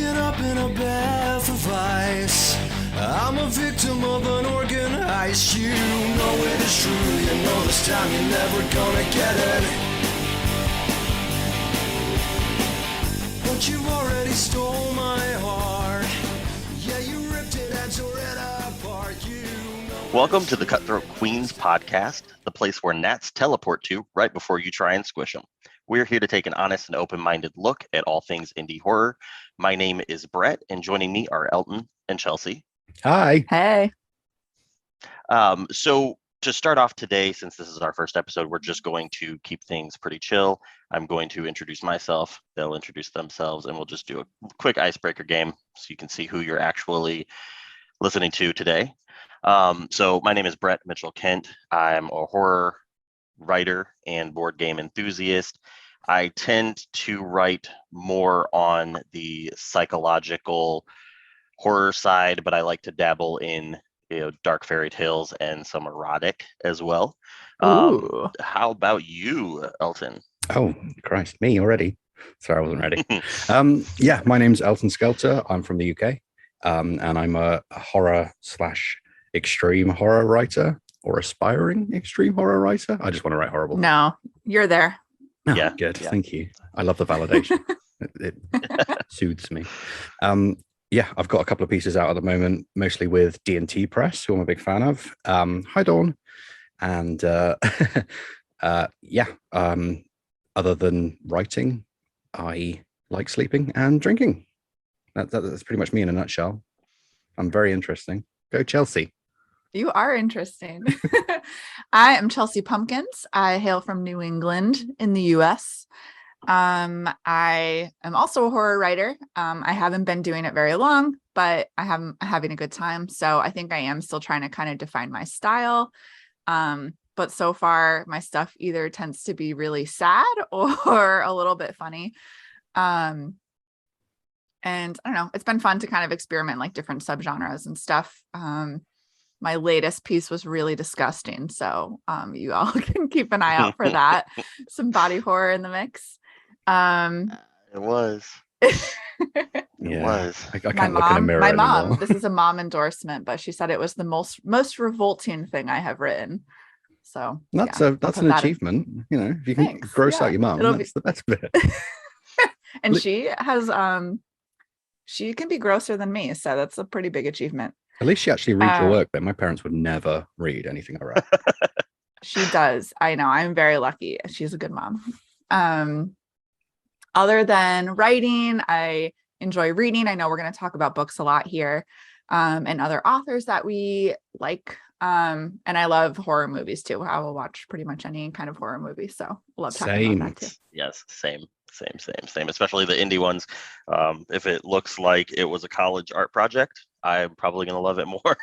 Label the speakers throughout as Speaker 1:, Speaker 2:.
Speaker 1: waking up in a bath of ice. I'm a victim of an organ heist. You know it is true, you know this time you're never gonna get it. But you've already stole my heart. Yeah, you ripped it and tore it apart. You know.
Speaker 2: Welcome to the Cutthroat Queens podcast, the place where gnats teleport to right before you try and squish them. We're here to take an honest and open-minded look at all things indie horror. My name is Brett, and joining me are Elton and Chelsea.
Speaker 3: Hi.
Speaker 4: Hey.
Speaker 2: So to start off today, since this is our first episode, we're just going to keep things pretty chill. I'm going to introduce myself, they'll introduce themselves, and we'll just do a quick icebreaker game so you can see who you're actually listening to today. So my name is Brett Mitchell Kent. I'm a horror writer and board game enthusiast. I tend to write more on the psychological horror side, but I like to dabble in dark fairy tales and some erotic as well. How about you, Elton?
Speaker 3: Oh, Christ, me already. Sorry, I wasn't ready. Yeah, my name's Elton Skelter. I'm from the UK, and I'm a horror / extreme horror writer or aspiring extreme horror writer. I just want to write horrible.
Speaker 4: No, you're there.
Speaker 3: Oh,
Speaker 2: Yeah,
Speaker 3: good.
Speaker 2: yeah.
Speaker 3: Thank you. I love the validation. it soothes me. Yeah, I've got a couple of pieces out at the moment, mostly with D&T Press, who I'm a big fan of. Hi, Dawn. And other than writing, I like sleeping and drinking. That's pretty much me in a nutshell. I'm very interesting. Go Chelsea.
Speaker 4: You are interesting. I am Chelsea Pumpkins. I hail from New England in the US. I am also a horror writer. I haven't been doing it very long, but I'm having a good time. So I think I am still trying to kind of define my style. But so far my stuff either tends to be really sad or a little bit funny. And I don't know, it's been fun to kind of experiment like different subgenres and stuff. My latest piece was really disgusting. So you all can keep an eye out for that. Some body horror in the mix.
Speaker 2: It was. It was.
Speaker 3: I can't look in a mirror
Speaker 4: my
Speaker 3: anymore.
Speaker 4: mom, this is a mom endorsement, but she said it was the most revolting thing I have written. So
Speaker 3: that's
Speaker 4: that's
Speaker 3: an achievement. You know, if you can gross out your mom, that's the best bit.
Speaker 4: And she has she can be grosser than me, so that's a pretty big achievement.
Speaker 3: At least she actually reads your work, but my parents would never read anything I write.
Speaker 4: She does. I know. I'm very lucky. She's a good mom. Other than writing, I enjoy reading. I know we're going to talk about books a lot here, and other authors that we like. And I love horror movies too. I will watch pretty much any kind of horror movie. So love talking about that too.
Speaker 2: Yes, same. Especially the indie ones. If it looks like it was a college art project, I'm probably going to love it more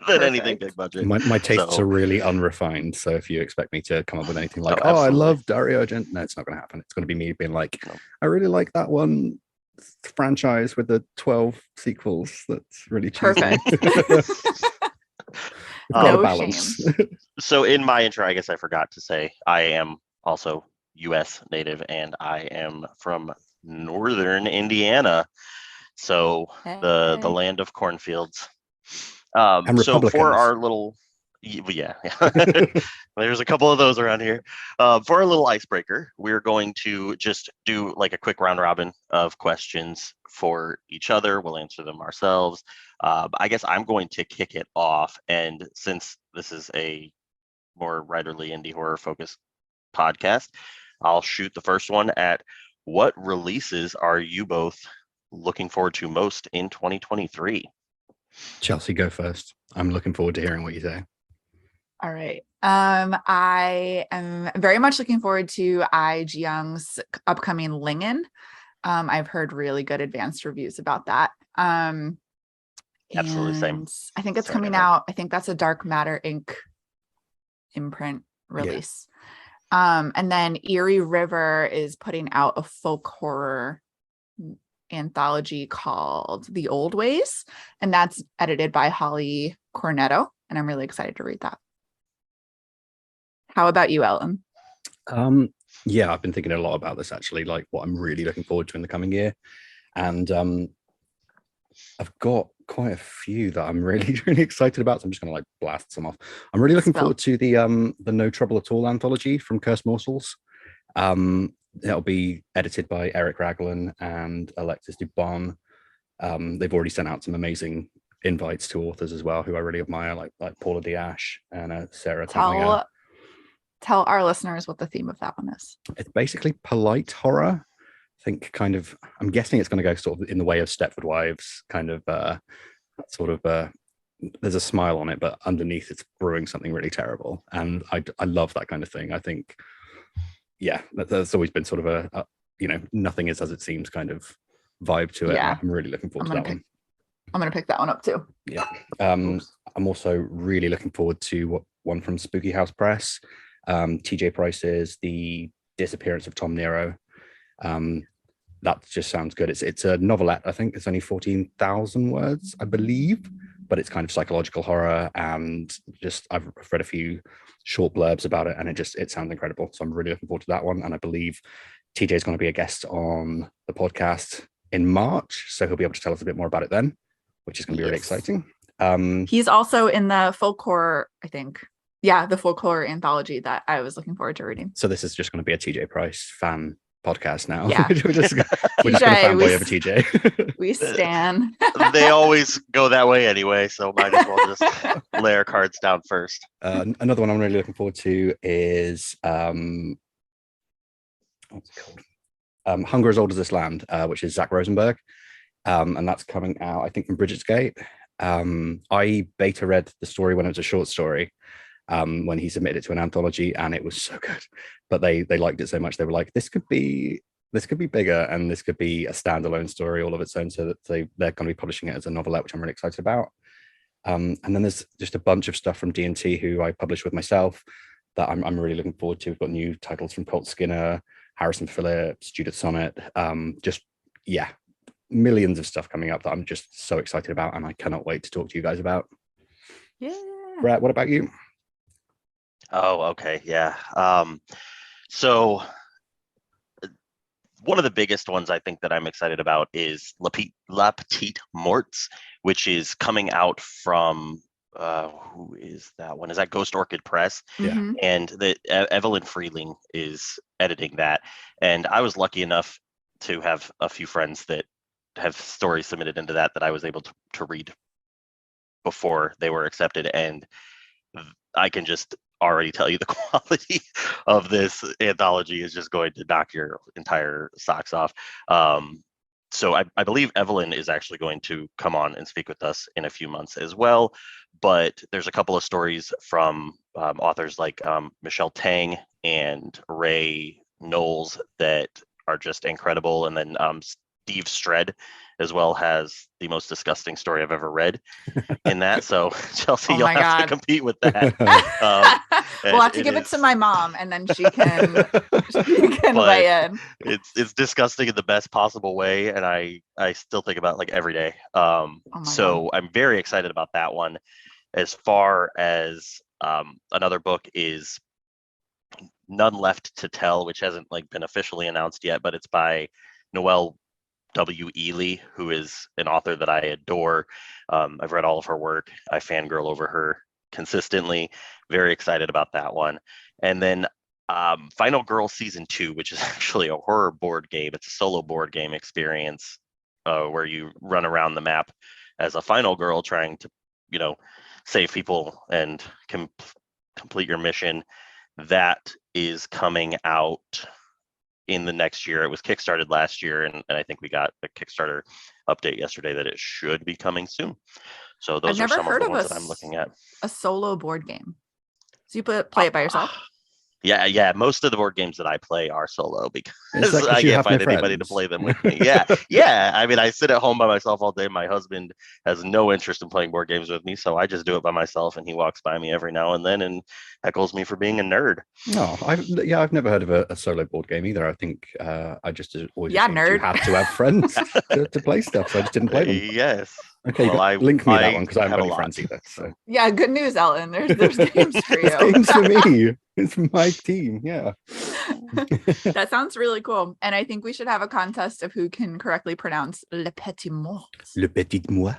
Speaker 2: than anything big budget.
Speaker 3: My tastes are really unrefined. So if you expect me to come up with anything like,
Speaker 2: I
Speaker 3: love Dario Argento, no, it's not going to happen. It's going to be me being like, I really like that one franchise with the 12 sequels. That's really cheesy.
Speaker 4: Perfect.
Speaker 3: No
Speaker 4: balance.
Speaker 2: So in my intro, I guess I forgot to say I am also U.S. native, and I am from northern Indiana, so the land of cornfields. So for our little, there's a couple of those around here. For our little icebreaker, we're going to just do like a quick round robin of questions for each other. We'll answer them ourselves. I guess I'm going to kick it off, and since this is a more writerly indie horror focused podcast, I'll shoot the first one at what releases are you both looking forward to most in 2023?
Speaker 3: Chelsea, go first. I'm looking forward to hearing what you say.
Speaker 4: All right. I am very much looking forward to Ai Jiyoung's upcoming Lingen. I've heard really good advanced reviews about that.
Speaker 2: Absolutely same.
Speaker 4: I think it's coming out. I think that's a Dark Matter Inc. imprint release. And then Erie River is putting out a folk horror anthology called The Old Ways, and that's edited by Holly Cornetto, and I'm really excited to read that. How about you, Ellen?
Speaker 3: Yeah, I've been thinking a lot about this actually, like what I'm really looking forward to in the coming year. And I've got quite a few that I'm really, really excited about. So I'm just going to like blast some off. I'm really looking forward to the No Trouble at All anthology from Cursed Morsels. It'll be edited by Eric Raglan and Alexis Dubon. They've already sent out some amazing invites to authors as well, who I really admire, like Paula Diash and Sarah Tantlinger.
Speaker 4: Tell our listeners what the theme of that one is.
Speaker 3: It's basically polite horror. I think I'm guessing it's going to go sort of in the way of Stepford Wives, kind of there's a smile on it, but underneath it's brewing something really terrible. And I love that kind of thing. I think, yeah, that's always been sort of a nothing is as it seems kind of vibe to it.
Speaker 4: Yeah.
Speaker 3: I'm really looking forward to that one.
Speaker 4: I'm going to pick that one up too.
Speaker 3: Yeah. I'm also really looking forward to one from Spooky House Press. TJ Price's The Disappearance of Tom Nero. That just sounds good. It's a novelette. I think it's only 14,000 words, I believe, but it's kind of psychological horror, and just I've read a few short blurbs about it, and it sounds incredible. So I'm really looking forward to that one, and I believe TJ is going to be a guest on the podcast in March, so he'll be able to tell us a bit more about it then, which is going to be really exciting.
Speaker 4: He's also in the folk horror, I think. Yeah, the folk horror anthology that I was looking forward to reading.
Speaker 3: So this is just going to be a TJ Price fan podcast now.
Speaker 4: Yeah.
Speaker 3: we're just going to fanboy over TJ.
Speaker 4: We stan.
Speaker 2: They always go that way anyway, so might as well just lay our cards down first.
Speaker 3: Another one I'm really looking forward to is what's it called? Hunger as Old as This Land, which is Zach Rosenberg, and that's coming out, I think, from Bridget's Gate. I beta read the story when it was a short story, when he submitted it to an anthology, and it was so good. But they liked it so much, they were like, this could be bigger, and this could be a standalone story all of its own, so that they're going to be publishing it as a novelette, which I'm really excited about. And then there's just a bunch of stuff from D&T, who I published with myself, that I'm really looking forward to. We've got new titles from Colt Skinner, Harrison Phillips, Judith Sonnet, millions of stuff coming up that I'm just so excited about, and I cannot wait to talk to you guys about.
Speaker 4: Yeah.
Speaker 3: Brett, what about you?
Speaker 2: Oh, okay. Yeah. So one of the biggest ones I think that I'm excited about is La Petite Morts, which is coming out from who is that one? Is that Ghost Orchid Press?
Speaker 4: Mm-hmm.
Speaker 2: And Evelyn Freeling is editing that. And I was lucky enough to have a few friends that have stories submitted into that I was able to read before they were accepted. And I can just already tell you the quality of this anthology is just going to knock your entire socks off. So I believe Evelyn is actually going to come on and speak with us in a few months as well. But there's a couple of stories from authors like Michelle Tang and Ray Knowles that are just incredible. And then Steve Stred as well has the most disgusting story I've ever read in that. So Chelsea, you'll have to compete with that.
Speaker 4: We'll have to give it to my mom, and then she can weigh in.
Speaker 2: It's disgusting in the best possible way, and I still think about it like every day. So I'm very excited about that one. As far as another book is None Left to Tell, which hasn't been officially announced yet, but it's by Noelle W. Ely, who is an author that I adore. I've read all of her work. I fangirl over her consistently. Very excited about that one. And then Final Girl Season 2, which is actually a horror board game. It's a solo board game experience where you run around the map as a final girl trying to, save people and complete your mission. That is coming out in the next year. It was kickstarted last year, and I think we got a Kickstarter update yesterday that it should be coming soon. So those are some of the ones that I'm looking at.
Speaker 4: A solo board game. So you play it by yourself?
Speaker 2: Yeah. Most of the board games that I play are solo because I can't find anybody to play them with me. Yeah. I mean, I sit at home by myself all day. My husband has no interest in playing board games with me, so I just do it by myself, and he walks by me every now and then and heckles me for being a nerd.
Speaker 3: No, I've never heard of a solo board game either. I think I just always
Speaker 4: nerd.
Speaker 3: You had to have friends to play stuff, so I just didn't play them.
Speaker 2: Yes.
Speaker 3: Okay, well, link me that one because I haven't got any friends either. So.
Speaker 4: Yeah, good news, Ellen. There's games for you.
Speaker 3: There's games for me. It's my team. Yeah.
Speaker 4: That sounds really cool. And I think we should have a contest of who can correctly pronounce Le Petit Mort.
Speaker 3: Le Petit Moi.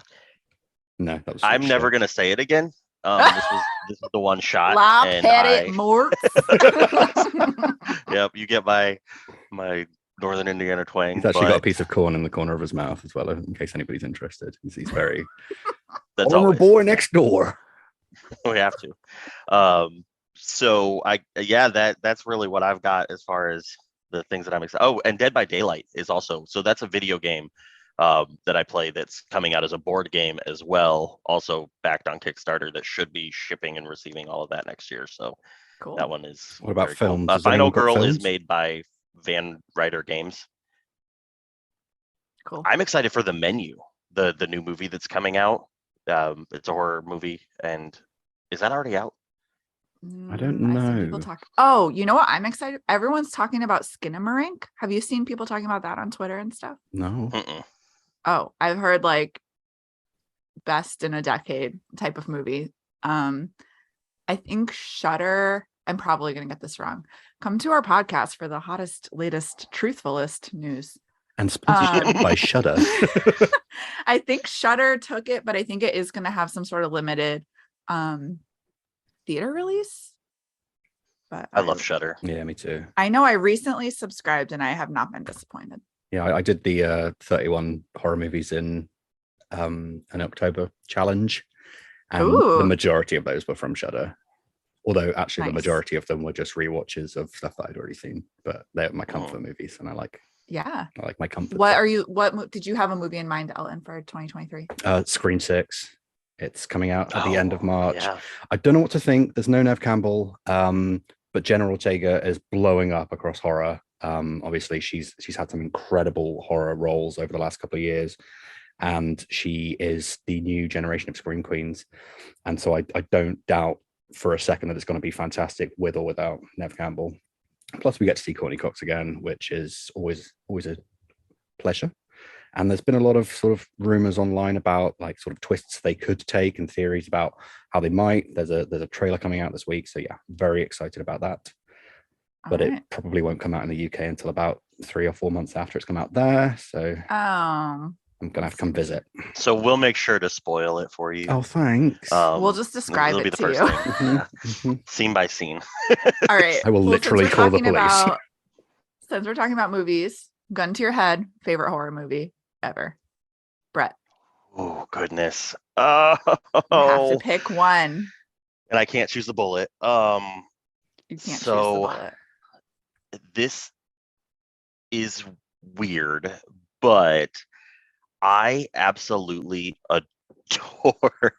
Speaker 3: No, that was.
Speaker 2: I'm never gonna say it again. This was the one shot.
Speaker 4: La
Speaker 2: and
Speaker 4: Petit Mort.
Speaker 2: Yep, you get my Northern Indiana twang.
Speaker 3: He's actually got a piece of corn in the corner of his mouth as well, in case anybody's interested. He's very.
Speaker 2: That's
Speaker 3: our
Speaker 2: always
Speaker 3: boy next door.
Speaker 2: we have to. So that's really what I've got as far as the things that I'm excited. Oh, and Dead by Daylight is also, so that's a video game that I play that's coming out as a board game as well, also backed on Kickstarter, that should be shipping and receiving all of that next year. So
Speaker 4: Cool.
Speaker 2: that one is.
Speaker 3: What about
Speaker 2: very cool.
Speaker 3: films? Has
Speaker 2: Final
Speaker 3: anyone got
Speaker 2: Girl is
Speaker 3: films?
Speaker 2: made by Van Ryder Games.
Speaker 4: Cool.
Speaker 2: I'm excited for The Menu, the new movie that's coming out. It's a horror movie, and is that already out?
Speaker 3: I don't
Speaker 4: I've seen people
Speaker 3: know.
Speaker 4: talk. Oh, you know what? I'm excited. Everyone's talking about Skinamarink. Have you seen people talking about that on Twitter and stuff?
Speaker 3: No.
Speaker 2: Mm-mm.
Speaker 4: Oh, I've heard like best in a decade type of movie. I think Shudder. I'm probably gonna get this wrong. Come to our podcast for the hottest, latest, truthfulest news.
Speaker 3: And sponsorship by Shudder.
Speaker 4: I think Shudder took it, but I think it is going to have some sort of limited theater release. But
Speaker 2: I love Shudder.
Speaker 3: Yeah, me too.
Speaker 4: I know I recently subscribed and I have not been disappointed.
Speaker 3: Yeah, I did the 31 horror movies in an October challenge, and
Speaker 4: Ooh.
Speaker 3: the majority of those were from Shudder. Although actually the
Speaker 4: Nice.
Speaker 3: majority of them were just rewatches of stuff that I'd already seen, but they're my comfort movies, and I like my comfort.
Speaker 4: What did you have a movie in mind, Ellen, for 2023?
Speaker 3: Screen 6. It's coming out at the end of March.
Speaker 2: Yeah.
Speaker 3: I don't know what to think. There's no Nev Campbell, but Jenna Ortega is blowing up across horror. Obviously, she's had some incredible horror roles over the last couple of years, and she is the new generation of Scream Queens. And so I don't doubt for a second that it's going to be fantastic with or without Nev Campbell. Plus, we get to see Courtney Cox again, which is always a pleasure. And there's been a lot of sort of rumors online about like sort of twists they could take and theories about how they might. There's a trailer coming out this week, so yeah, very excited about that. But it probably won't come out in the UK until about 3 or 4 months after it's come out there. So I'm gonna have to come visit.
Speaker 2: So we'll make sure to spoil it for you.
Speaker 3: Oh, thanks.
Speaker 4: We'll just describe
Speaker 2: it'll be
Speaker 4: it
Speaker 2: the
Speaker 4: to
Speaker 2: first
Speaker 4: you.
Speaker 2: thing. Scene by scene.
Speaker 4: All right.
Speaker 3: I will literally
Speaker 4: since
Speaker 3: call the
Speaker 4: we're talking
Speaker 3: police.
Speaker 4: Since we're talking about movies, gun to your head, favorite horror movie ever. Brett,
Speaker 2: Oh goodness.
Speaker 4: you have
Speaker 2: Oh,
Speaker 4: to pick one.
Speaker 2: and I can't choose the bullet.
Speaker 4: You can't choose the
Speaker 2: So-
Speaker 4: bullet.
Speaker 2: This is weird, but I absolutely adore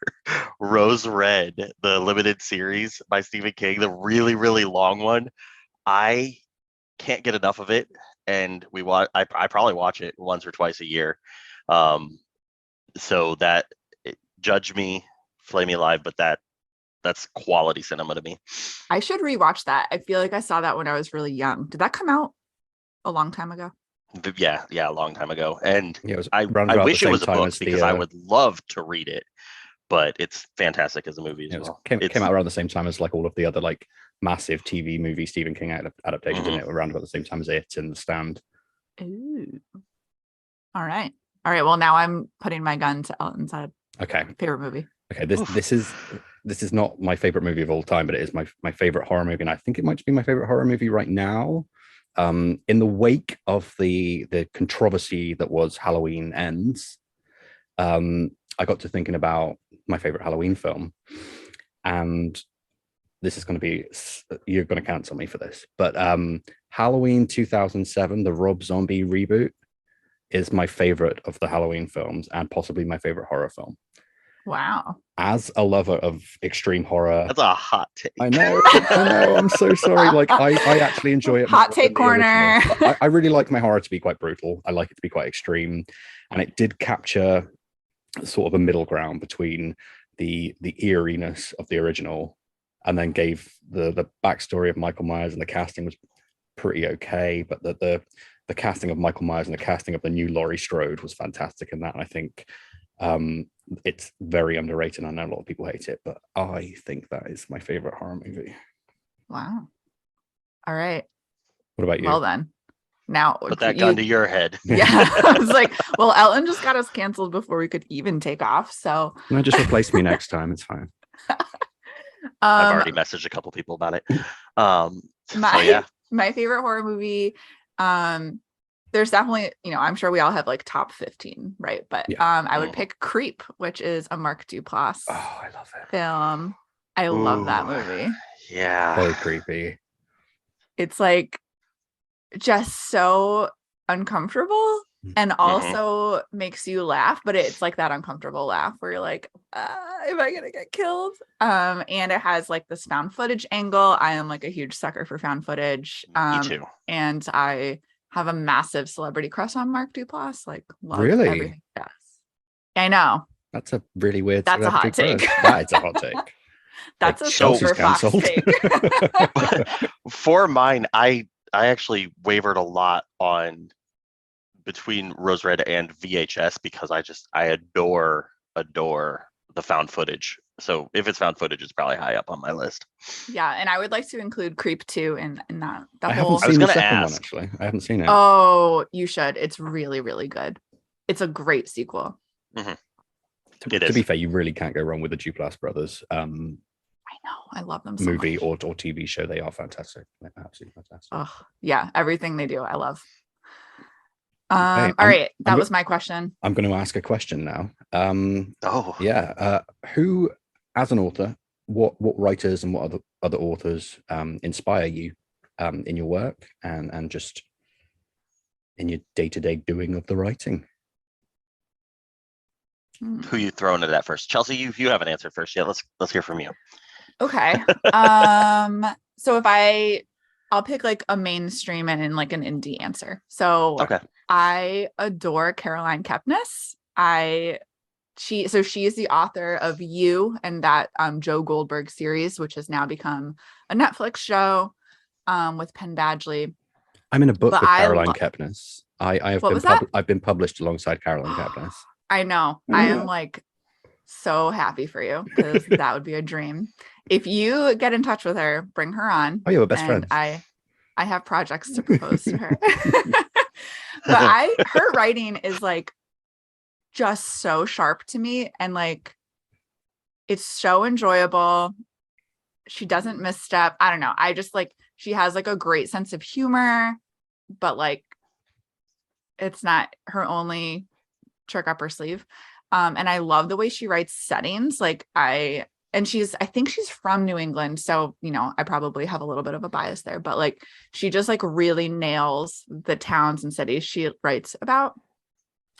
Speaker 2: Rose Red, the limited series by Stephen King, the really, really long one. I can't get enough of it, and I probably watch it once or twice a year. So that judge me, flay me alive, but that's quality cinema to me.
Speaker 4: I should rewatch that. I feel like I saw that when I was really young. Did that come out a long time ago?
Speaker 2: Yeah, a long time ago. And
Speaker 3: Yeah, it was
Speaker 2: I
Speaker 3: round about
Speaker 2: wish
Speaker 3: the
Speaker 2: it
Speaker 3: same
Speaker 2: was a
Speaker 3: time
Speaker 2: book
Speaker 3: as the,
Speaker 2: because I would love to read it, but it's fantastic as a movie as well.
Speaker 3: came out around the same time as like all of the other like massive TV movie Stephen King adaptations, and it around about the same time as it and The Stand.
Speaker 4: Ooh. All right. Well, now I'm putting my gun to Elton's head.
Speaker 3: Okay.
Speaker 4: Favorite movie.
Speaker 3: Okay, this is not my favorite movie of all time, but it is my favorite horror movie, and I think it might be my favorite horror movie right now. In the wake of the controversy that was Halloween Ends, I got to thinking about my favorite Halloween film, and this is going to be, you're going to cancel me for this, but Halloween 2007, the Rob Zombie reboot, is my favorite of the Halloween films and possibly my favorite horror film.
Speaker 4: Wow.
Speaker 3: As a lover of extreme horror,
Speaker 2: That's a hot take.
Speaker 3: I know. I'm so sorry. Like I actually enjoy it.
Speaker 4: Hot
Speaker 3: more
Speaker 4: take
Speaker 3: than the
Speaker 4: corner.
Speaker 3: original. I really like my horror to be quite brutal. I like it to be quite extreme, and it did capture sort of a middle ground between the eeriness of the original, and then gave the backstory of Michael Myers, and the casting was pretty okay, but the casting of Michael Myers and the casting of the new Laurie Strode was fantastic in that. And I think it's very underrated. I know a lot of people hate it, but I think that is my favorite horror movie.
Speaker 4: Wow. All right.
Speaker 3: What about you?
Speaker 4: Well then, now
Speaker 2: Put that gun to your head.
Speaker 4: Yeah, I was like, well, Elton just got us canceled before we could even take off. So
Speaker 3: No, just replace me next time. It's fine.
Speaker 2: I've already messaged a couple people about it. So yeah,
Speaker 4: my favorite horror movie. There's definitely, I'm sure we all have like top 15, right? But I would pick Creep, which is a Mark Duplass
Speaker 3: Oh, I love it.
Speaker 4: film. I love that movie.
Speaker 2: Yeah.
Speaker 3: So creepy.
Speaker 4: It's like just so uncomfortable and also makes you laugh, but it's like that uncomfortable laugh where you're like, am I gonna get killed? And it has like this found footage angle. I am like a huge sucker for found footage.
Speaker 2: Me too.
Speaker 4: And I have a massive celebrity crush on Mark Duplass. Like, love
Speaker 3: Really?
Speaker 4: everything he does. I know.
Speaker 3: That's a really weird.
Speaker 4: That's a hot
Speaker 3: celebrity
Speaker 4: take.
Speaker 3: crush. That is a hot take.
Speaker 4: That's
Speaker 3: Like,
Speaker 4: a
Speaker 3: Chelsea's
Speaker 4: super Fox
Speaker 3: cancelled.
Speaker 4: take.
Speaker 2: For mine, I actually wavered a lot on between Rose Red and VHS because I adore the found footage. So if it's found footage, it's probably high up on my list.
Speaker 4: Yeah, and I would like to include Creep too in that.
Speaker 3: I haven't
Speaker 2: I was
Speaker 3: seen the
Speaker 2: gonna
Speaker 3: second one
Speaker 2: ask.
Speaker 3: actually. I haven't seen it.
Speaker 4: Oh, you should. It's really, really good. It's a great sequel.
Speaker 3: To be fair, you really can't go wrong with the Duplass brothers.
Speaker 4: I know. I love them so
Speaker 3: Movie
Speaker 4: much.
Speaker 3: or TV show. They are fantastic. They're absolutely fantastic.
Speaker 4: Oh, yeah, everything they do, I love.
Speaker 3: Okay,
Speaker 4: all right, that was my question.
Speaker 3: I'm going to ask a question now.
Speaker 2: Oh,
Speaker 3: Yeah. Who, as an author, what writers and what other authors inspire you in your work and just in your day-to-day doing of the writing?
Speaker 2: who you throwing at that first? Chelsea, you have an answer first. Yeah, let's hear from you.
Speaker 4: Okay. So if I'll pick like a mainstream and like an indie answer. So
Speaker 2: Okay.
Speaker 4: I adore Caroline Kepnes. She is the author of You and that Joe Goldberg series, which has now become a Netflix show with Penn Badgley.
Speaker 3: I'm in a book
Speaker 4: But
Speaker 3: with Caroline Kepnes. I've been published alongside Caroline Kepnes.
Speaker 4: I know. I am like so happy for you because that would be a dream. If you get in touch with her, bring her on.
Speaker 3: Oh, yeah, we're best
Speaker 4: and
Speaker 3: friends.
Speaker 4: I have projects to propose to her. But her writing is like just so sharp to me and like it's so enjoyable. She doesn't misstep. I don't know. I just like she has like a great sense of humor, but like it's not her only trick up her sleeve. And I love the way she writes settings. I think she's from New England. So, I probably have a little bit of a bias there, but like, she just like really nails the towns and cities she writes about.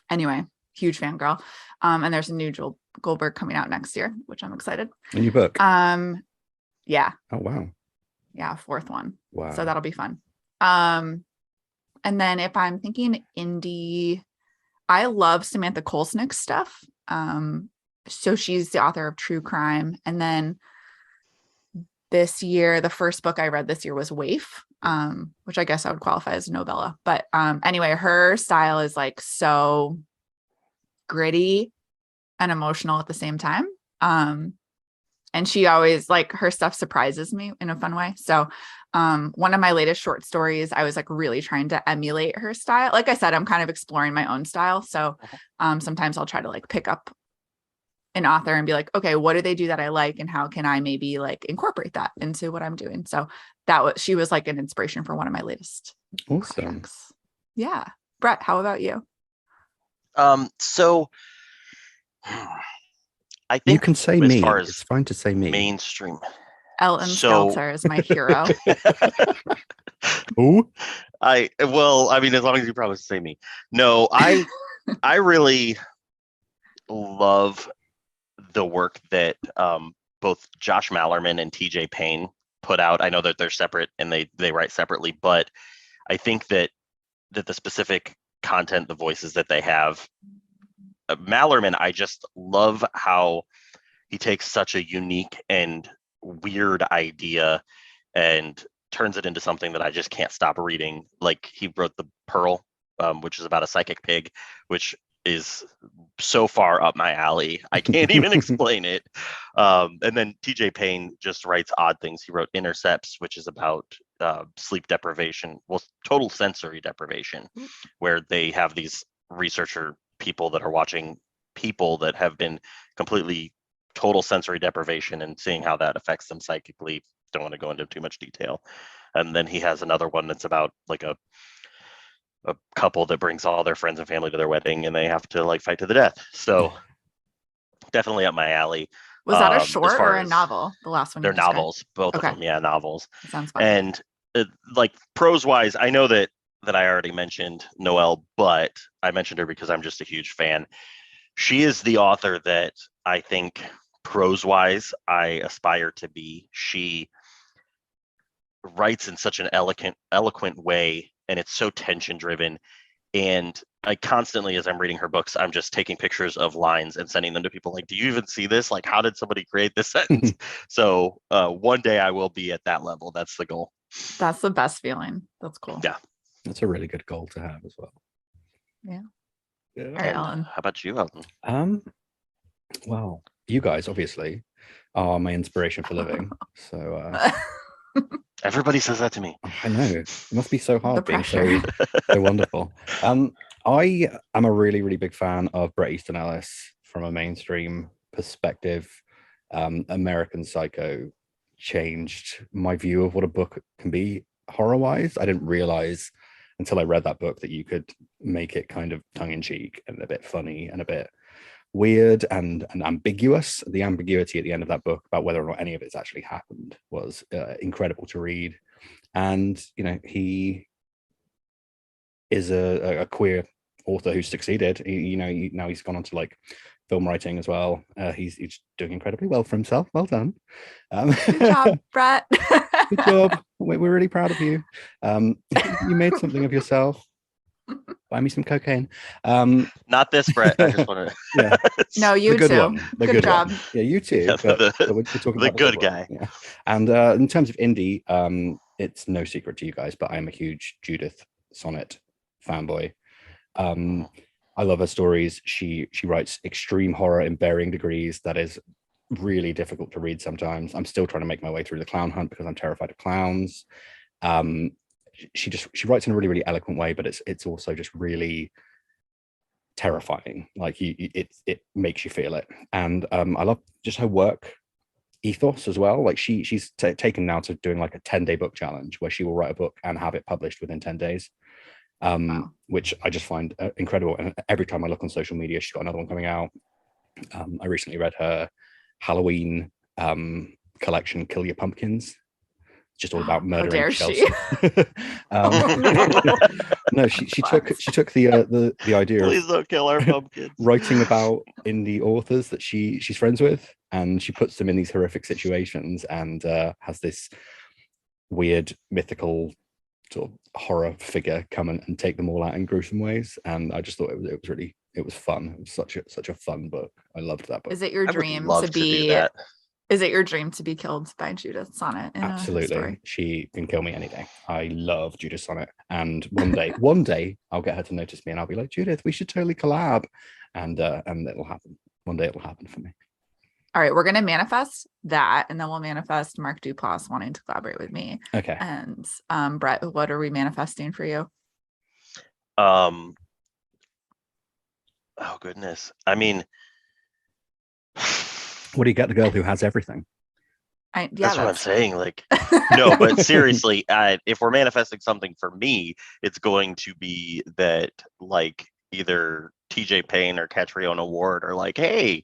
Speaker 4: Anyway, huge fangirl. And there's a new Joel Goldberg coming out next year, which I'm excited.
Speaker 3: A new book?
Speaker 4: Yeah.
Speaker 3: Oh, wow.
Speaker 4: Yeah. Fourth one.
Speaker 3: Wow.
Speaker 4: So that'll be fun. And then if I'm thinking indie, I love Samantha Kolsnick's stuff. So she's the author of True Crime. And then this year, the first book I read this year was Waif, which I guess I would qualify as a novella. But anyway, her style is like so gritty and emotional at the same time. And she always like her stuff surprises me in a fun way. So one of my latest short stories, I was like really trying to emulate her style. Like I said, I'm kind of exploring my own style. So sometimes I'll try to like pick up an author and be like, okay, what do they do that I like? And how can I maybe like incorporate that into what I'm doing? So she was like an inspiration for one of my latest projects. Yeah. Brett, how about you?
Speaker 2: So I think
Speaker 3: you can say
Speaker 2: as
Speaker 3: me.
Speaker 2: far as
Speaker 3: it's fine to say me.
Speaker 2: Mainstream.
Speaker 4: Elton Skelter is my hero.
Speaker 3: Who?
Speaker 2: As long as you promise to say me. No, I really love the work that both Josh Mallerman and TJ Payne put out. I know that they're separate and they write separately, but I think that the specific content, the voices that they have, Mallerman, I just love how he takes such a unique and weird idea and turns it into something that I just can't stop reading. Like he wrote The Pearl, which is about a psychic pig, which is so far up my alley. I can't even explain it. And then TJ Payne just writes odd things. He wrote Intercepts, which is about sleep deprivation, well, total sensory deprivation, where they have these researcher people that are watching people that have been completely total sensory deprivation and seeing how that affects them psychically. Don't want to go into too much detail. And then he has another one that's about like a couple that brings all their friends and family to their wedding and they have to like fight to the death. So definitely up my alley.
Speaker 4: Was that a short or a novel? The last one?
Speaker 2: They're novels, both of them. Yeah, novels.
Speaker 4: That sounds fun.
Speaker 2: And like prose wise, I know that I already mentioned Noelle, but I mentioned her because I'm just a huge fan. She is the author that I think prose wise I aspire to be. She writes in such an eloquent way, and it's so tension driven. And I constantly, as I'm reading her books, I'm just taking pictures of lines and sending them to people like, do you even see this? Like, how did somebody create this sentence? So one day I will be at that level. That's the goal.
Speaker 4: That's the best feeling. That's cool.
Speaker 2: Yeah.
Speaker 3: That's a really good goal to have as well.
Speaker 4: Yeah.
Speaker 3: Yeah.
Speaker 4: All right, Ellen.
Speaker 2: How about you, Elton?
Speaker 3: Well, you guys obviously are my inspiration for living. So
Speaker 2: Everybody says that to me.
Speaker 3: I know. It must be so hard
Speaker 4: The
Speaker 3: being
Speaker 4: pressure.
Speaker 3: so wonderful. I am a really, really big fan of Bret Easton Ellis from a mainstream perspective. American Psycho changed my view of what a book can be horror-wise. I didn't realize until I read that book that you could make it kind of tongue-in-cheek and a bit funny and a bit weird and ambiguous. The ambiguity at the end of that book about whether or not any of it's actually happened was incredible to read. And he is a queer author who's succeeded. Now he's gone on to like film writing as well. He's doing incredibly well for himself. Well done.
Speaker 4: Good job, Brett.
Speaker 3: Good job. We're really proud of you. You made something of yourself. Buy me some cocaine.
Speaker 2: Not this, Brett. I just want to.
Speaker 3: Yeah.
Speaker 4: No, you
Speaker 3: the good
Speaker 4: too.
Speaker 3: One. The good
Speaker 4: job.
Speaker 3: One. Yeah, you too.
Speaker 2: Yeah,
Speaker 3: but we're talking
Speaker 2: the
Speaker 3: about
Speaker 2: good
Speaker 3: one.
Speaker 2: guy.
Speaker 3: Yeah. And in terms of indie, it's no secret to you guys, but I'm a huge Judith Sonnet fanboy. I love her stories. She writes extreme horror in varying degrees. That is really difficult to read sometimes. I'm still trying to make my way through The Clown Hunt because I'm terrified of clowns. She writes in a really, really eloquent way, but it's also just really terrifying. Like it makes you feel it. And I love just her work ethos as well. Like she's taken now to doing like a 10-day book challenge where she will write a book and have it published within 10 days. Wow. Which I just find incredible. And every time I look on social media, she's got another one coming out. I recently read her Halloween collection, Kill Your Pumpkins. It's just all about murdering Chelsea. No, she took the idea
Speaker 2: Please don't kill our pumpkins.
Speaker 3: Writing about indie authors that she's friends with, and she puts them in these horrific situations and has this weird mythical sort of horror figure come and take them all out in gruesome ways. And I just thought it was fun. It was such a fun book. I loved that book.
Speaker 4: Is it your dream
Speaker 2: to be that?
Speaker 4: Is it your dream to be killed by Judith Sonnet?
Speaker 3: Absolutely. She can kill me any day. I love Judith Sonnet. And one day I'll get her to notice me and I'll be like, Judith, we should totally collab. And it'll happen. One day it'll happen for me.
Speaker 4: All right, we're going to manifest that, and then we'll manifest Mark Duplass wanting to collaborate with me.
Speaker 3: Okay.
Speaker 4: And Brett, what are we manifesting for you?
Speaker 2: Oh goodness. I mean,
Speaker 3: what do you get? The girl who has everything.
Speaker 2: That's what I'm saying. Like, no, but seriously, if we're manifesting something for me, it's going to be that like either TJ Payne or Catriona Ward are like, hey,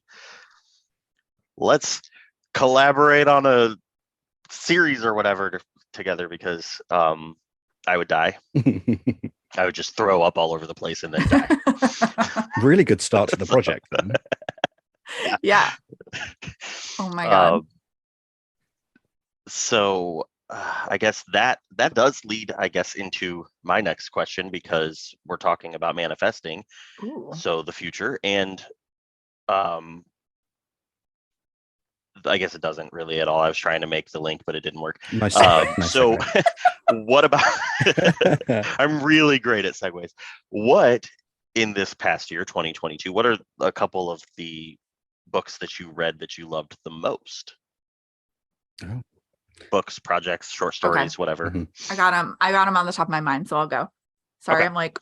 Speaker 2: let's collaborate on a series or whatever together, because I would die. I would just throw up all over the place and then die.
Speaker 3: Really good start to the project then.
Speaker 4: Yeah. Oh my God.
Speaker 2: So I guess that does lead, I guess, into my next question, because we're talking about manifesting.
Speaker 4: Ooh.
Speaker 2: So the future, and I guess it doesn't really at all. I was trying to make the link, but it didn't work.
Speaker 3: Nice
Speaker 2: so what about I'm really great at segues. What in this past year, 2022, what are a couple of the books that you read that you loved the most?
Speaker 3: Oh.
Speaker 2: Books, projects, short stories, whatever.
Speaker 3: Mhm.
Speaker 4: I got them on the top of my mind, so I'll go. Sorry,
Speaker 2: Okay.
Speaker 4: I'm like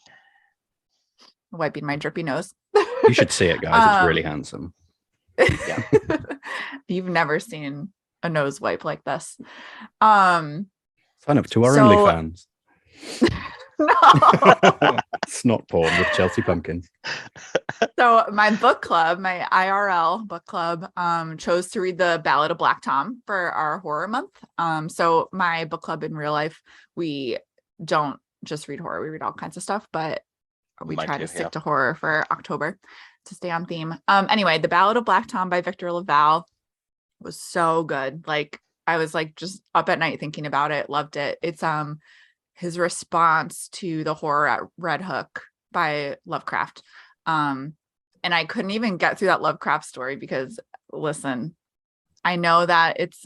Speaker 4: wiping my drippy nose.
Speaker 3: You should see it, guys. It's really handsome.
Speaker 2: Yeah.
Speaker 4: You've never seen a nose wipe like this.
Speaker 3: Sign up to our
Speaker 4: So-
Speaker 3: OnlyFans.
Speaker 4: No.
Speaker 3: Snot porn with Chelsea Pumpkins.
Speaker 4: So my book club, my IRL book club, chose to read the Ballad of Black Tom for our horror month. So my book club in real life, we don't just read horror, we read all kinds of stuff, but we
Speaker 2: Mine
Speaker 4: try
Speaker 2: too,
Speaker 4: to stick
Speaker 2: yeah.
Speaker 4: to horror for October to stay on theme. Anyway, the Ballad of Black Tom by Victor LaValle was so good. Like I was like just up at night thinking about it, loved it. It's his response to the horror at Red Hook by Lovecraft. And I couldn't even get through that Lovecraft story because listen, I know that it's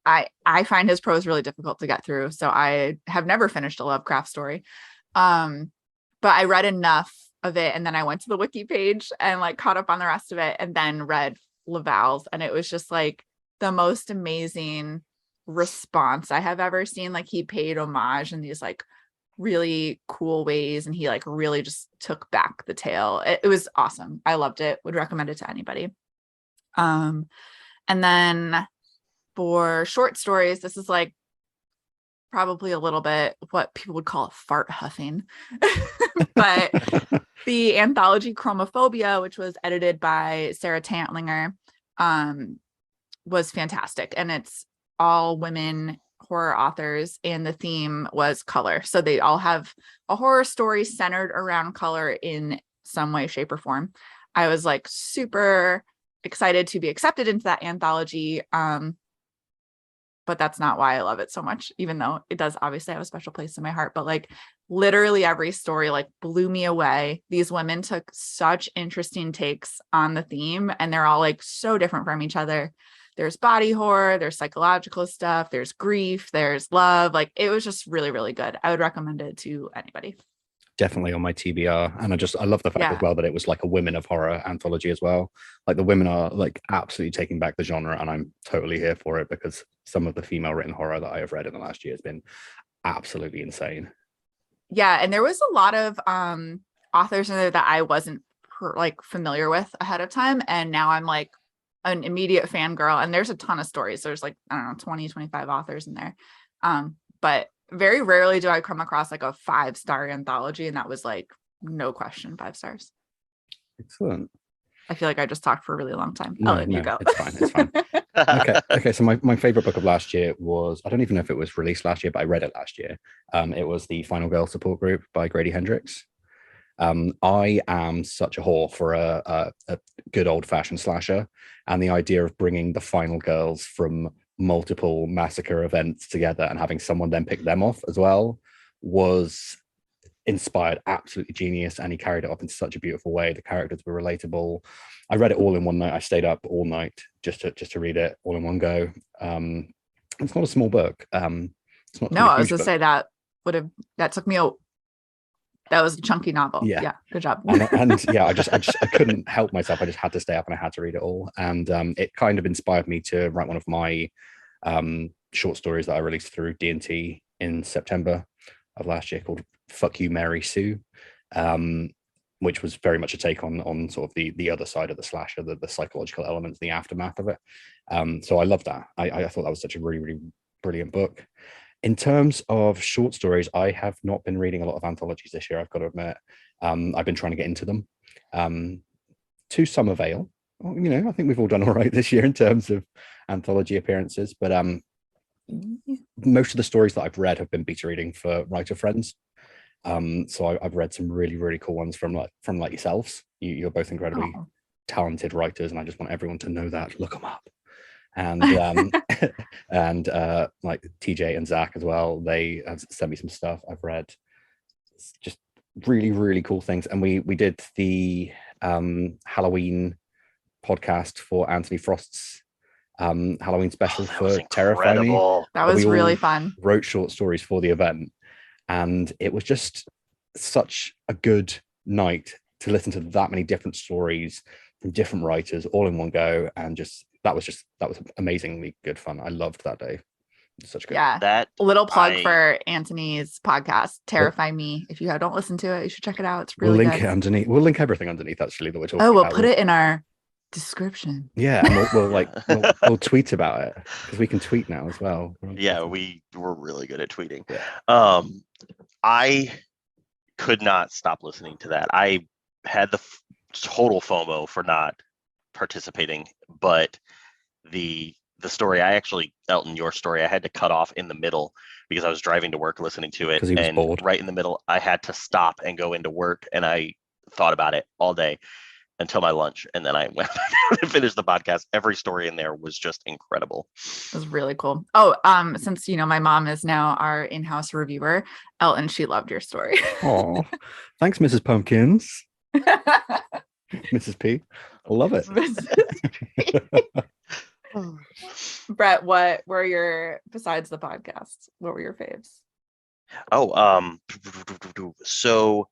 Speaker 4: I find his prose really difficult to get through. So I have never finished a Lovecraft story. But I read enough of it and then I went to the wiki page and like caught up on the rest of it and then read LaValle's, and it was just like the most amazing response I have ever seen. Like he paid homage in these like really cool ways and he like really just took back the tale. It was awesome. I loved it. Would recommend it to anybody. And then for short stories, this is like probably a little bit what people would call fart huffing. But the anthology Chromophobia, which was edited by Sarah Tantlinger, was fantastic. And it's all women horror authors, and the theme was color. So they all have a horror story centered around color in some way, shape, or form. I was like super excited to be accepted into that anthology. But that's not why I love it so much, even though it does obviously have a special place in my heart. But like literally every story like blew me away. These women took such interesting takes on the theme, and they're all like so different from each other. There's body horror, there's psychological stuff, there's grief, there's love. Like it was just really, really good. I would recommend it to anybody.
Speaker 3: Definitely on my TBR. And I love the fact as well that it was like a women of horror anthology as well. Like the women are like absolutely taking back the genre, and I'm totally here for it because some of the female written horror that I have read in the last year has been absolutely insane.
Speaker 4: Yeah, and there was a lot of authors in there that I wasn't like familiar with ahead of time, and now I'm like an immediate fangirl. And there's a ton of stories. There's like, I don't know, 20, 25 authors in there. But very rarely do I come across like a 5-star anthology, and that was like no question 5 stars.
Speaker 3: Excellent.
Speaker 4: I feel like I just talked for a really long time.
Speaker 3: No,
Speaker 4: I'll let you go.
Speaker 3: It's fine. It's fine. Okay. So my favorite book of last year was, I don't even know if it was released last year, but I read it last year. It was The Final Girl Support Group by Grady Hendrix. I am such a whore for a good old fashioned slasher, and the idea of bringing the final girls from multiple massacre events together and having someone then pick them off as well was inspired, absolutely genius. And he carried it off in such a beautiful way. The characters were relatable. I read it all in one night. I stayed up all night just to read it all in one go. It's not a small book. It's not
Speaker 4: No, I was
Speaker 3: huge
Speaker 4: gonna
Speaker 3: book.
Speaker 4: say that took me that was a chunky novel. Yeah. Good job.
Speaker 3: and yeah, I couldn't help myself. I just had to stay up and I had to read it all. And it kind of inspired me to write one of my short stories that I released through D&T in September of last year called Fuck You, Mary Sue, which was very much a take on sort of the other side of the slasher, the psychological elements, the aftermath of it. So I love that. I thought that was such a really, really brilliant book. In terms of short stories, I have not been reading a lot of anthologies this year, I've got to admit. I've been trying to get into them to some avail. Well, you know, I think we've all done all right this year in terms of anthology appearances, but most of the stories that I've read have been beta reading for writer friends. So I've read some really, really cool ones from yourselves. You're both incredibly talented writers, and I just want everyone to know that. Look them up. And and like TJ and Zach as well, they have sent me some stuff I've read. It's just really, really cool things. And we did the Halloween podcast for Anthony Frost's Halloween special for Terrify Me.
Speaker 4: That was really fun.
Speaker 3: Wrote short stories for the event, and it was just such a good night to listen to that many different stories from different writers all in one go, and that was amazingly good fun. I loved that day. Such good.
Speaker 4: Yeah.
Speaker 2: That
Speaker 4: A little plug for Anthony's podcast, Terrify Me. If you don't listen to it, you should check it out. It's really
Speaker 3: we'll link
Speaker 4: good.
Speaker 3: it underneath. We'll link everything underneath, actually, that we're talking
Speaker 4: We'll
Speaker 3: about.
Speaker 4: put it in our description.
Speaker 3: Yeah, and we'll tweet about it, because we can tweet now as well.
Speaker 2: Yeah, we're really good at tweeting.
Speaker 3: Yeah.
Speaker 2: I could not stop listening to that. I had the total FOMO for not participating, but the story, Elton, your story, I had to cut off in the middle because I was driving to work listening to it,
Speaker 3: he was
Speaker 2: and
Speaker 3: bored.
Speaker 2: right in the middle I had to stop and go into work, and I thought about it all day until my lunch, and then I went back and finished the podcast. Every story in there was just incredible.
Speaker 4: It was really cool. Oh, since my mom is now our in-house reviewer, Elton, she loved your story.
Speaker 3: Oh, thanks, Mrs. Pumpkins. Mrs. P. I love it.
Speaker 4: Brett, what were besides the podcast, what were your faves?
Speaker 2: So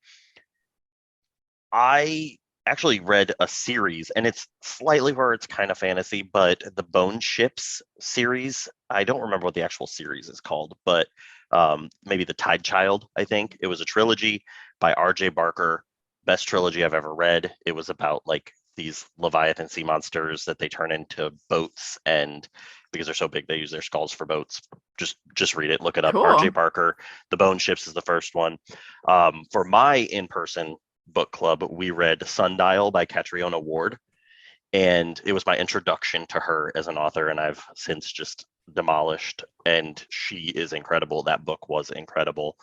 Speaker 2: I actually read a series, and it's slightly where it's kind of fantasy, but the Bone Ships series, I don't remember what the actual series is called, but maybe The Tide Child, I think. It was a trilogy by R.J. Barker. Best trilogy I've ever read. It was about like these Leviathan sea monsters that they turn into boats, and because they're so big, they use their skulls for boats. Just read it, look it up.
Speaker 4: Cool.
Speaker 2: R.J. Barker. The Bone Ships is the first one. For my in-person book club, we read Sundial by Catriona Ward, and it was my introduction to her as an author, and I've since just demolished, and she is incredible. That book was incredible.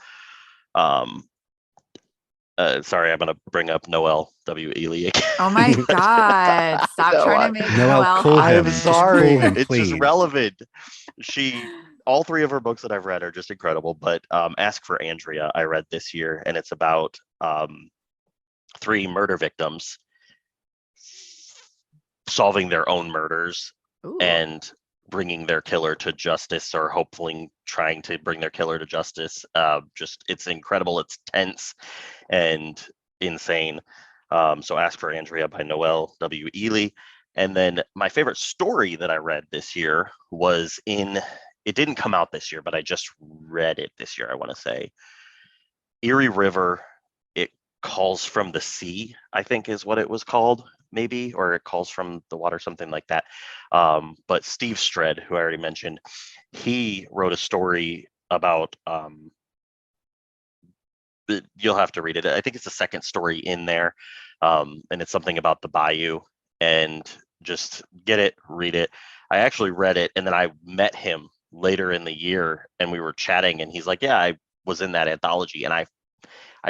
Speaker 2: Sorry, I'm going to bring up Noel W. Ely again.
Speaker 4: Oh my God. Stop trying to make Noel.
Speaker 3: Call him.
Speaker 2: I'm sorry.
Speaker 3: Call him,
Speaker 2: it's
Speaker 3: please.
Speaker 2: just relevant. All three of her books that I've read are just incredible, but Ask for Andrea, I read this year, and it's about 3 murder victims solving their own murders.
Speaker 4: Ooh.
Speaker 2: And bringing their killer to justice, or hopefully trying to bring their killer to justice. It's incredible. It's tense and insane. So Ask for Andrea by Noel W. Ely. And then my favorite story that I read this year was it didn't come out this year, but I just read it this year, I want to say. Erie River, It Calls from the Sea, I think is what it was called. Maybe, or It Calls from the Water, something like that. But Steve Stred, who I already mentioned, he wrote a story about, you'll have to read it. I think it's the second story in there. And it's something about the bayou, and just get it, read it. I actually read it, and then I met him later in the year, and we were chatting, and he's like, yeah, I was in that anthology, and I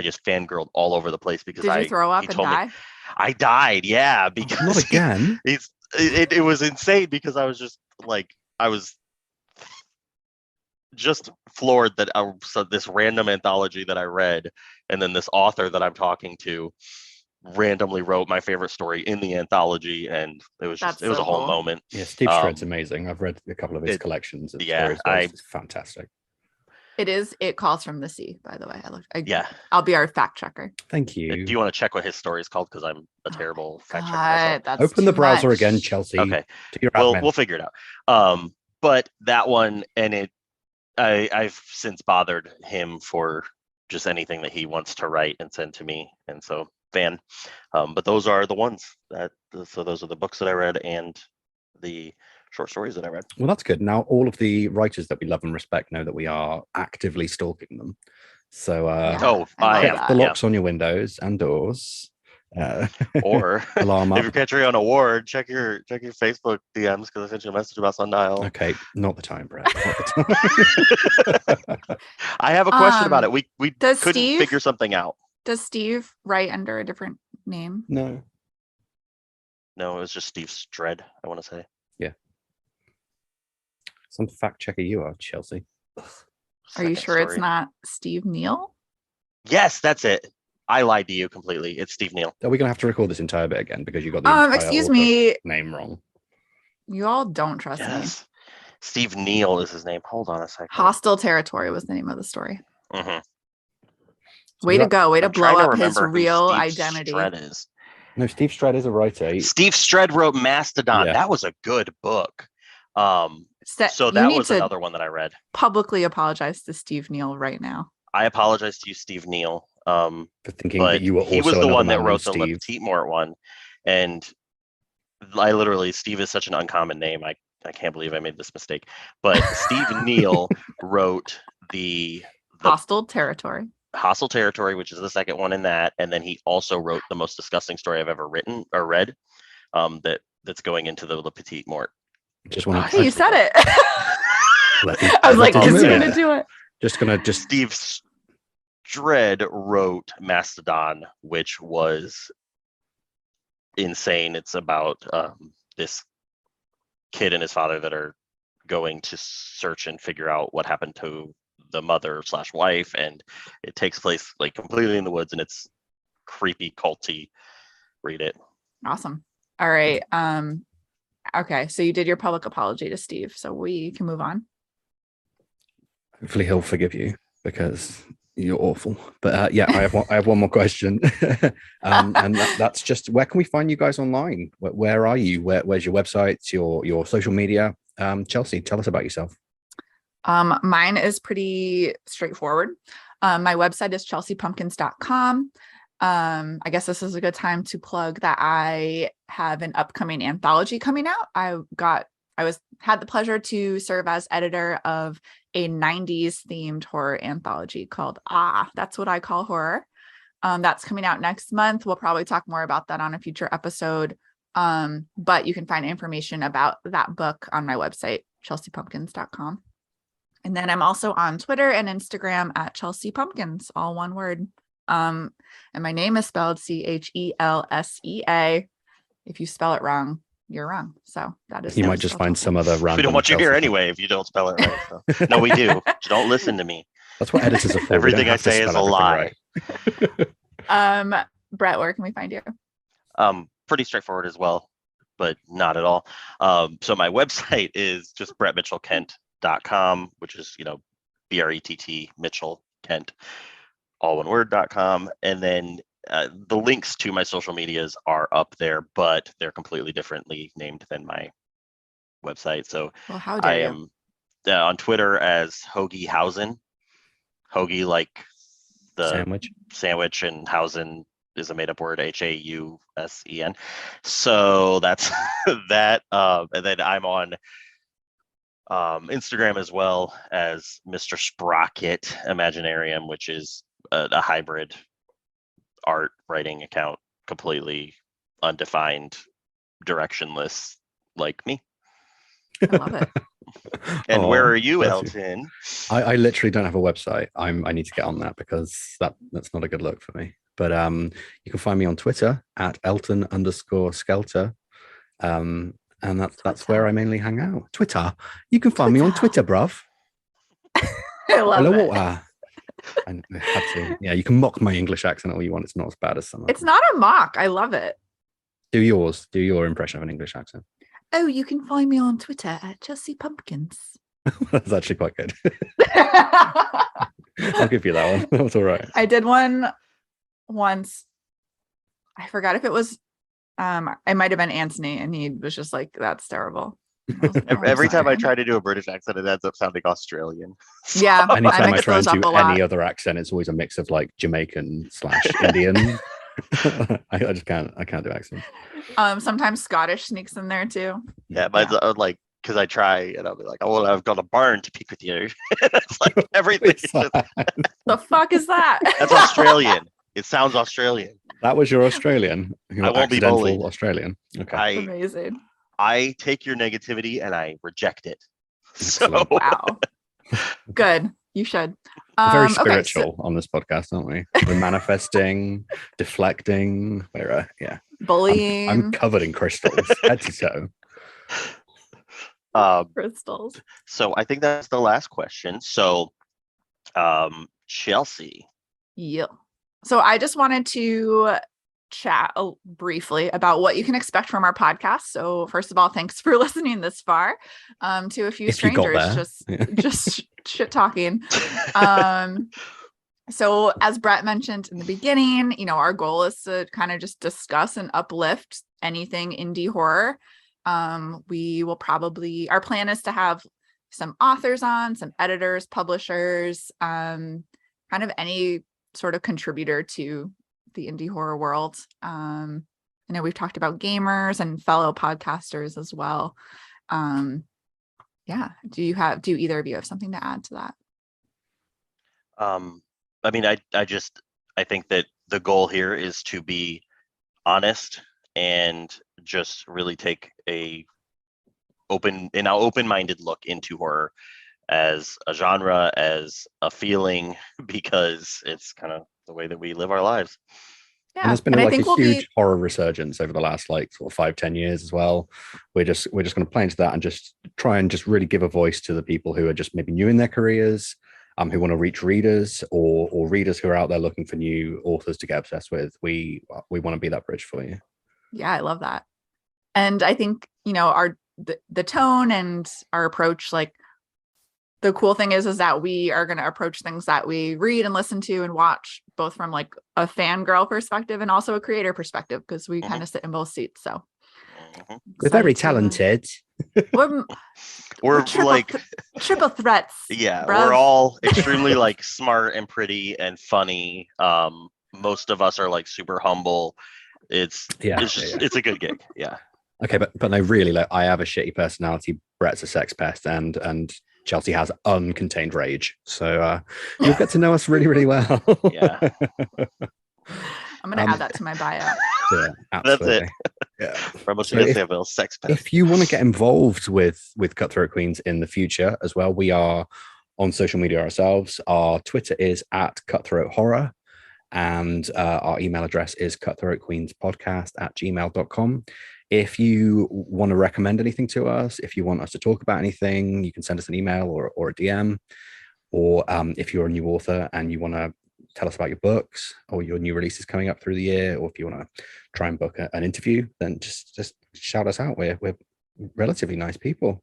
Speaker 2: just fangirled all over the place because
Speaker 4: Did you throw up and die?
Speaker 2: I died, yeah, because
Speaker 3: Not again.
Speaker 2: It was insane, because I was just like, I was just floored that so this random anthology that I read, and then this author that I'm talking to randomly wrote my favorite story in the anthology, and it was just it was a whole moment.
Speaker 3: Yeah, Steve Stred's amazing. I've read a couple of his collections of stories. It's fantastic.
Speaker 4: It Calls from the Sea, by the way.
Speaker 2: Yeah.
Speaker 4: I'll be our fact checker.
Speaker 3: Thank you.
Speaker 2: Do you want to check what his story is called? Because I'm a terrible fact checker myself.
Speaker 3: Open the browser again, Chelsea.
Speaker 2: Okay. We'll figure it out. But that one, and I've since bothered him for just anything that he wants to write and send to me, and so fan. But those are the ones so those are the books that I read and the short stories that I read.
Speaker 3: Well, that's good. Now all of the writers that we love and respect know that we are actively stalking them. So
Speaker 2: check
Speaker 3: the locks on your windows and doors.
Speaker 2: Or
Speaker 3: alarm
Speaker 2: if you're catching on a ward, check your Facebook DMs, because I sent you a message about Sundial.
Speaker 3: Okay, not the time, Brett. Not the time.
Speaker 2: I have a question about it. We couldn't figure something out.
Speaker 4: Does Steve write under a different name?
Speaker 3: No,
Speaker 2: it was just Steve Stred, I want to say.
Speaker 3: Yeah. Some fact checker you are, Chelsea.
Speaker 4: Are you sure it's not Steve Neal?
Speaker 2: Yes, that's it. I lied to you completely. It's Steve Neal.
Speaker 3: Are we gonna have to record this entire bit again because you got the
Speaker 4: excuse me,
Speaker 3: name wrong?
Speaker 4: You all don't trust me.
Speaker 2: Steve Neal is his name. Hold on a second.
Speaker 4: Hostile Territory was the name of the story.
Speaker 2: Mm-hmm.
Speaker 4: Way to go. Way to
Speaker 2: I'm
Speaker 4: blow
Speaker 2: trying to
Speaker 4: up his
Speaker 2: remember who
Speaker 4: real
Speaker 2: Steve
Speaker 4: identity.
Speaker 2: Stred is.
Speaker 3: No, Steve Stred is a writer.
Speaker 2: Steve Stred wrote Mastodon.
Speaker 3: Yeah.
Speaker 2: That was a good book. So
Speaker 4: You
Speaker 2: that
Speaker 4: need
Speaker 2: was
Speaker 4: to
Speaker 2: another one that I read.
Speaker 4: publicly apologize to Steve Neal right now.
Speaker 2: I apologize to you, Steve Neal.
Speaker 3: For thinking
Speaker 2: But
Speaker 3: that you were
Speaker 2: he was
Speaker 3: also
Speaker 2: the
Speaker 3: another
Speaker 2: one that
Speaker 3: man named
Speaker 2: wrote the Le
Speaker 3: Steve.
Speaker 2: Petit Mort one. And I literally, Steve is such an uncommon name. I can't believe I made this mistake. But Steve Neal wrote the
Speaker 4: Hostile Territory.
Speaker 2: Hostile Territory, which is the second one in that. And then he also wrote the most disgusting story I've ever written or read. That's going into the Le Petit Mort.
Speaker 3: Just want
Speaker 4: Hey, you said it.
Speaker 3: I
Speaker 4: I was like,
Speaker 2: is
Speaker 4: is
Speaker 2: he
Speaker 4: he
Speaker 2: gonna
Speaker 4: gonna do it?
Speaker 3: just
Speaker 2: Steve Stred wrote Mastodon, which was insane. It's about this kid and his father that are going to search and figure out what happened to the mother/wife, and it takes place like completely in the woods, and it's creepy, culty. Read it.
Speaker 4: Awesome. All right. Okay, so you did your public apology to Steve, so we can move on.
Speaker 3: hopefully he'll forgive you because you're awful. But yeah, I have one more question. And that's just, where can we find you guys online? Where are you? Where's your websites, your social media? Chelsea, tell us about yourself.
Speaker 4: Mine is pretty straightforward. My website is chelseapumpkins.com. I guess this is a good time to plug that I have an upcoming anthology coming out. Had the pleasure to serve as editor of a 90s themed horror anthology called That's What I Call Horror. That's coming out next month. We'll probably talk more about that on a future episode. But you can find information about that book on my website, chelseapumpkins.com. And then I'm also on Twitter and Instagram at Chelsea Pumpkins, all one word. And my name is spelled Chelseaa. If you spell it wrong, you're wrong. So that is.
Speaker 3: You might just find some other random.
Speaker 2: We don't want you here
Speaker 3: Chelsea.
Speaker 2: anyway if you don't spell it right. So. No, we do. Don't listen to me.
Speaker 3: That's what editors are for.
Speaker 2: Everything I say is a lie.
Speaker 3: Right.
Speaker 4: Brett, where can we find you?
Speaker 2: Pretty straightforward as well, but not at all. So my website is just brettmitchellkent.com, which is, BRETT Mitchell Kent, all one word.com. And then the links to my social medias are up there, but they're completely differently named than my website. So
Speaker 4: Well, how dare
Speaker 2: I
Speaker 4: you?
Speaker 2: am on Twitter as Hoagie Hausen. Hoagie like the sandwich, and Hausen is a made-up word, Hausen. So that's that. And then I'm on Instagram as well as Mr. Sprocket Imaginarium, which is a hybrid art writing account, completely undefined, directionless, like me.
Speaker 4: I love it.
Speaker 2: And where are you, Elton?
Speaker 3: I literally don't have a website. I need to get on that because that's not a good look for me. But you can find me on Twitter at Elton_Skelter. And that's where I mainly hang out. Twitter. You can find me on Twitter, bruv.
Speaker 4: I love
Speaker 3: Hello,
Speaker 4: it.
Speaker 3: I had to. Yeah, you can mock my English accent all you want. It's not as bad as some.
Speaker 4: It's not a mock. I love it.
Speaker 3: Do yours. Do your impression of an English accent.
Speaker 4: Oh, you can find me on Twitter at Chelsea Pumpkins.
Speaker 3: That's actually quite good. I'll give you that one. That was all right.
Speaker 4: I did one once. I forgot if it was it might have been Anthony, and he was just like, that's terrible.
Speaker 2: Every time I try to do a British accent, it ends up sounding Australian.
Speaker 4: Yeah.
Speaker 3: Anytime I try and
Speaker 4: those up
Speaker 3: do
Speaker 4: a lot.
Speaker 3: any other accent, it's always a mix of like Jamaican/Indian. I just can't. I can't do accents.
Speaker 4: Sometimes Scottish sneaks in there too.
Speaker 2: Yeah, but like, because I try and I'll be like, oh, well, I've got a barn to pick with you. It's like everything.
Speaker 4: The fuck is that?
Speaker 2: That's Australian. It sounds Australian.
Speaker 3: That was your Australian. Your
Speaker 2: I won't be
Speaker 3: accidental
Speaker 2: bullied.
Speaker 3: Australian. Okay.
Speaker 4: Amazing.
Speaker 2: I take your negativity and I reject it. So
Speaker 4: Wow. Good. You should.
Speaker 3: We're very
Speaker 4: Okay,
Speaker 3: spiritual on this podcast, aren't we? We're manifesting, deflecting. We're
Speaker 4: bullying.
Speaker 3: I'm covered in crystals, head to toe.
Speaker 4: Crystals.
Speaker 2: So I think that's the last question. So, Chelsea.
Speaker 4: Yeah. So I just wanted to chat briefly about what you can expect from our podcast. So first of all, thanks for listening this far. To a few
Speaker 3: If you got
Speaker 4: strangers,
Speaker 3: there.
Speaker 4: just shit talking. So as Brett mentioned in the beginning, our goal is to kind of just discuss and uplift anything indie horror. We will our plan is to have some authors on, some editors, publishers, kind of any sort of contributor to the indie horror world. I know we've talked about gamers and fellow podcasters as well. Yeah. Do either of you have something to add to that?
Speaker 2: I mean, I think that the goal here is to be honest and just really take an open-minded look into horror as a genre, as a feeling, because it's kind of the way that we live our lives.
Speaker 4: Yeah,
Speaker 3: and there's been a huge horror resurgence over the last sort of 5-10 years as well. We're just going to play into that and just try and just really give a voice to the people who are just maybe new in their careers, who want to reach readers or readers who are out there looking for new authors to get obsessed with. We want to be that bridge for you.
Speaker 4: Yeah, I love that. And I think, the tone and our approach, like the cool thing is that we are going to approach things that we read and listen to and watch both from like a fangirl perspective and also a creator perspective, because we kind of sit in both seats. So
Speaker 3: we're very talented.
Speaker 2: We're like
Speaker 4: triple threats.
Speaker 2: Yeah,
Speaker 4: bruv.
Speaker 2: We're all extremely like smart and pretty and funny. Most of us are like super humble. It's a good gig. Yeah.
Speaker 3: Okay, but no, really, like I have a shitty personality. Brett's a sex pest, and Chelsea has uncontained rage. So you'll get to know us really, really well.
Speaker 2: Yeah.
Speaker 4: I'm gonna add that to my bio.
Speaker 3: Yeah, absolutely.
Speaker 2: That's it.
Speaker 3: Yeah.
Speaker 2: So sex pest.
Speaker 3: If you want to get involved with Cutthroat Queens in the future as well, we are on social media ourselves. Our Twitter is @cutthroathorror, and our email address is cutthroatqueenspodcast@gmail.com. If you want to recommend anything to us, if you want us to talk about anything, you can send us an email or a DM. Or if you're a new author and you want to tell us about your books or your new releases coming up through the year, or if you want to try and book an interview, then just shout us out. We're relatively nice people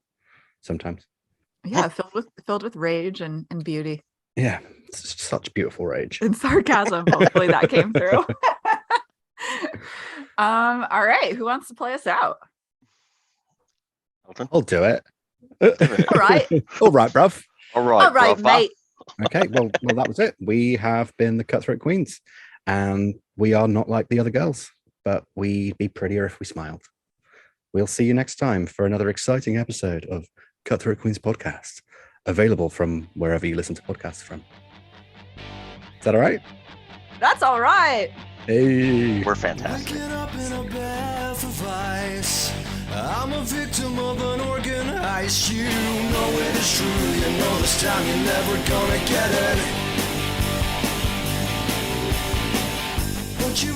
Speaker 3: sometimes.
Speaker 4: Yeah, filled with rage and beauty.
Speaker 3: Yeah, it's such beautiful rage
Speaker 4: and sarcasm. Hopefully that came through. All right, who wants to play us out?
Speaker 3: I'll do it.
Speaker 4: All right.
Speaker 3: All right, bruv.
Speaker 2: All right,
Speaker 4: mate.
Speaker 3: Okay, well, that was it. We have been the Cutthroat Queens, and we are not like the other girls, but we'd be prettier if we smiled. We'll see you next time for another exciting episode of Cutthroat Queens podcast, available from wherever you listen to podcasts from. Is that all right?
Speaker 4: That's all right.
Speaker 3: Hey,
Speaker 2: we're fantastic.
Speaker 1: Waking up in a bath of ice. I'm a victim of an organized. You know it is true. You know this time you're never gonna get it. But you